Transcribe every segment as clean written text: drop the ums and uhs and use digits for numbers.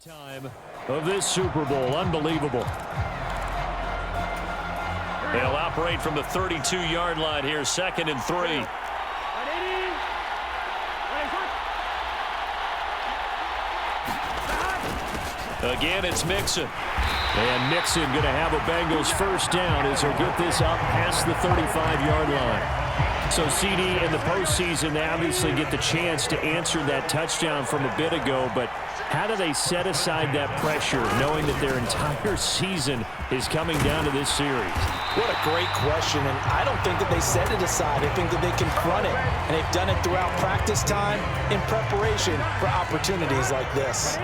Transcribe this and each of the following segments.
Time of this Super Bowl. Unbelievable. They'll operate from the 32-yard line here, 2nd and 3. Again, it's Mixon. And Mixon going to have a Bengals first down as he'll get this up past the 35-yard line. So, CD, in the postseason, they obviously get the chance to answer that touchdown from a bit ago, but how do they set aside that pressure, knowing that their entire season is coming down to this series? What a great question, and I don't think that they set it aside. I think that they confront it, and they've done it throughout practice time in preparation for opportunities like this.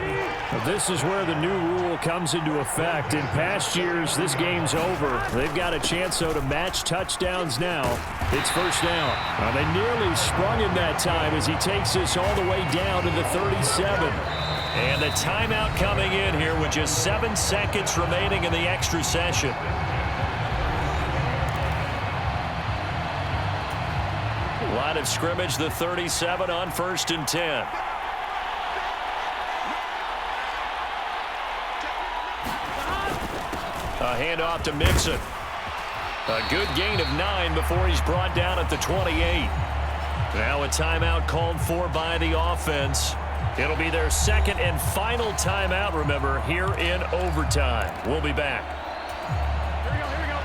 Well, this is where the new rule comes into effect. In past years, this game's over. They've got a chance, though, to match touchdowns now. It's first down. They nearly sprung him that time as he takes this all the way down to the 37. And the timeout coming in here with just 7 seconds remaining in the extra session. Line of scrimmage, the 37 on 1st and 10. A handoff to Mixon. A good gain of 9 before he's brought down at the 28. Now a timeout called for by the offense. It'll be their 2nd and final timeout, remember, here in overtime. We'll be back. Here we go.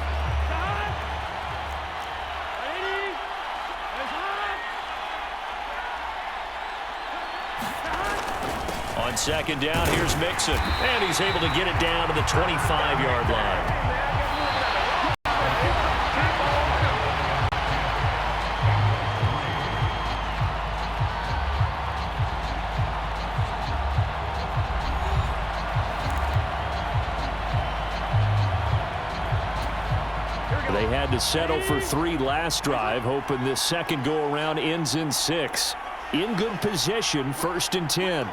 On 2nd down, here's Mixon. And he's able to get it down to the 25-yard line. They had to settle for 3 last drive, hoping this second go-around ends in 6. In good position, 1st and 10.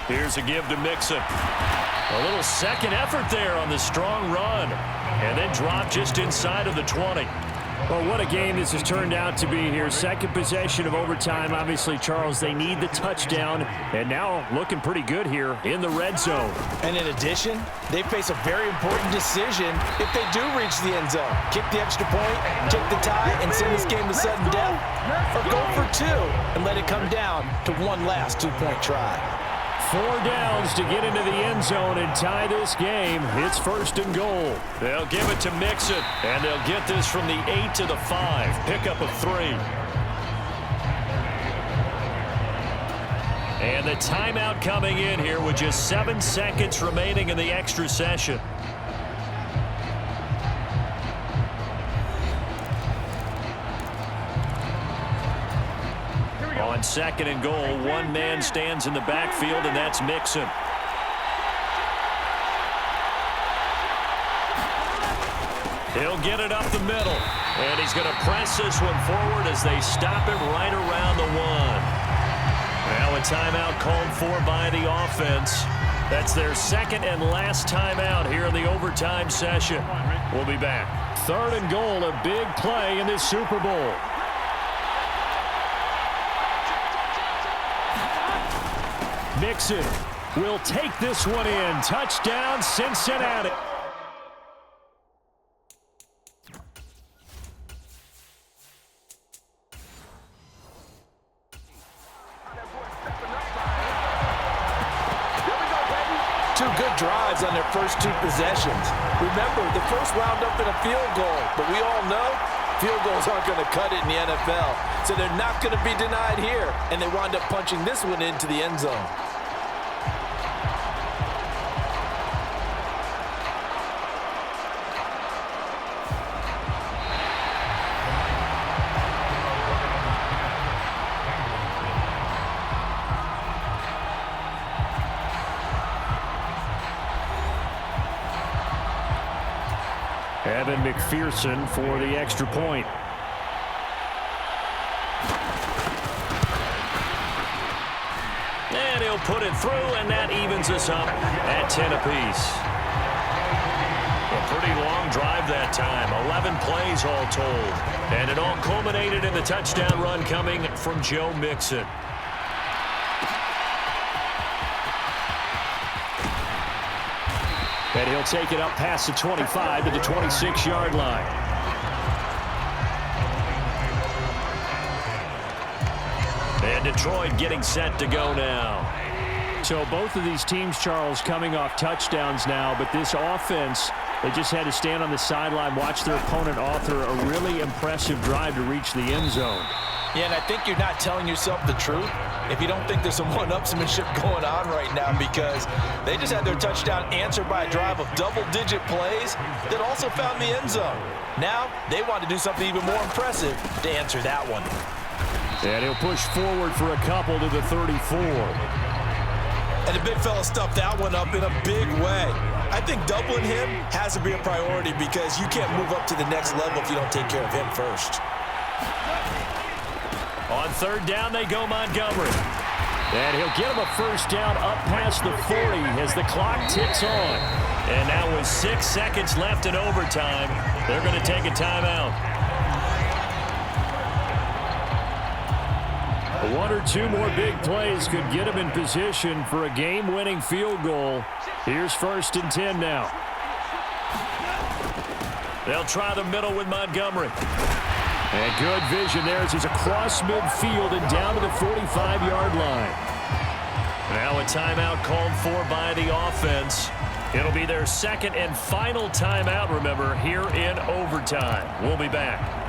Here's a give to Mixon. A little second effort there on the strong run. And then drop just inside of the 20. Well, what a game this has turned out to be here. 2nd possession of overtime. Obviously, Charles, they need the touchdown. And now looking pretty good here in the red zone. And in addition, they face a very important decision if they do reach the end zone. Kick the extra point, take the tie, and send this game to sudden death. Or go for 2 and let it come down to one last 2-point try. 4 downs to get into the end zone and tie this game. It's 1st and goal. They'll give it to Mixon, and they'll get this from the 8 to the 5. Pickup of 3. And the timeout coming in here with just 7 seconds remaining in the extra session. On 2nd and goal, one man stands in the backfield, and that's Mixon. He'll get it up the middle, and he's going to press this one forward as they stop him right around the 1. Now a timeout called for by the offense. That's their 2nd and last timeout here in the overtime session. We'll be back. 3rd and goal, a big play in this Super Bowl. Mixon will take this one in. Touchdown, Cincinnati. Two good drives on their first 2 possessions. Remember, the first wound up in a field goal, but we all know field goals aren't going to cut it in the NFL. So they're not going to be denied here, and they wound up punching this one into the end zone. Evan McPherson for the extra point. And he'll put it through, and that evens us up at 10 apiece. A pretty long drive that time, 11 plays all told. And it all culminated in the touchdown run coming from Joe Mixon. And he'll take it up past the 25 to the 26-yard line. And Detroit getting set to go now. So both of these teams, Charles, coming off touchdowns now, but this offense, they just had to stand on the sideline, watch their opponent author a really impressive drive to reach the end zone. Yeah, and I think you're not telling yourself the truth if you don't think there's some one-upsmanship going on right now, because they just had their touchdown answered by a drive of double-digit plays that also found the end zone. Now they want to do something even more impressive to answer that one. And he'll push forward for a couple to the 34. And the big fella stuffed that one up in a big way. I think doubling him has to be a priority because you can't move up to the next level if you don't take care of him first. On third down, they go Montgomery. And he'll get him a first down up past the 40 as the clock ticks on. And now with 6 seconds left in overtime, they're going to take a timeout. One or two more big plays could get him in position for a game-winning field goal. Here's 1st and 10 now. They'll try the middle with Montgomery. And good vision there as he's across midfield and down to the 45-yard line. Now a timeout called for by the offense. It'll be their second and final timeout, remember, here in overtime. We'll be back.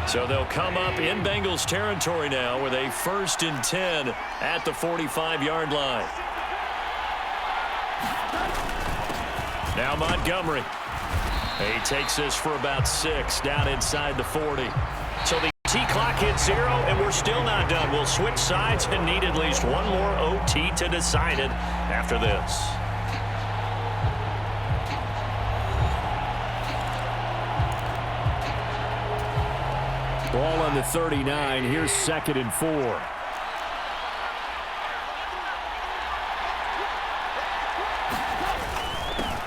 So they'll come up in Bengals territory now with a 1st and 10 at the 45-yard line. Now Montgomery. He takes this for about 6 down inside the 40. So the T-clock hits 0, and we're still not done. We'll switch sides and need at least one more OT to decide it after this. Ball on the 39. Here's 2nd and 4.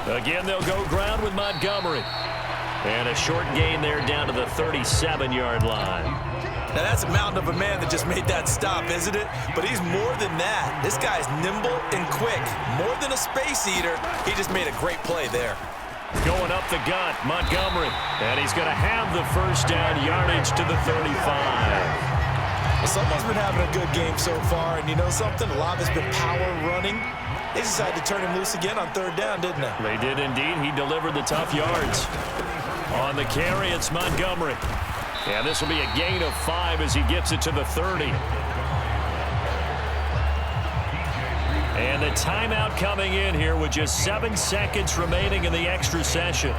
Again, they'll go ground with Montgomery. And a short gain there down to the 37-yard line. Now, that's a mountain of a man that just made that stop, isn't it? But he's more than that. This guy's nimble and quick. More than a space eater, he just made a great play there. Going up the gut, Montgomery. And he's going to have the first down, yardage to the 35. Well, someone's been having a good game so far, and you know something? A lot of it's been power running. They decided to turn him loose again on 3rd down, didn't they? They did indeed. He delivered the tough yards. On the carry, it's Montgomery. And this will be a gain of 5 as he gets it to the 30. And the timeout coming in here with just 7 seconds remaining in the extra session.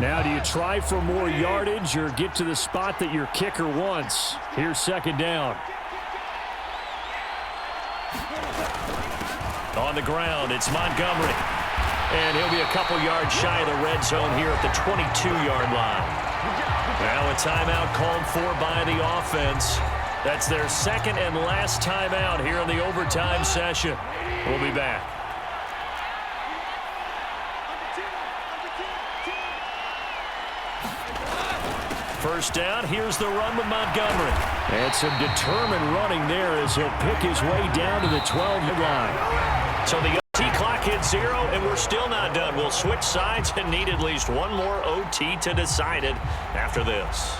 Now, do you try for more yardage or get to the spot that your kicker wants? Here's 2nd down. On the ground, it's Montgomery. And he'll be a couple yards shy of the red zone here at the 22-yard line. Now a timeout called for by the offense. That's their 2nd and last timeout here in the overtime session. We'll be back. First down, here's the run with Montgomery. And some determined running there as he'll pick his way down to the 12-yard line. So the OT clock hits 0, and we're still not done. We'll switch sides and need at least one more OT to decide it after this.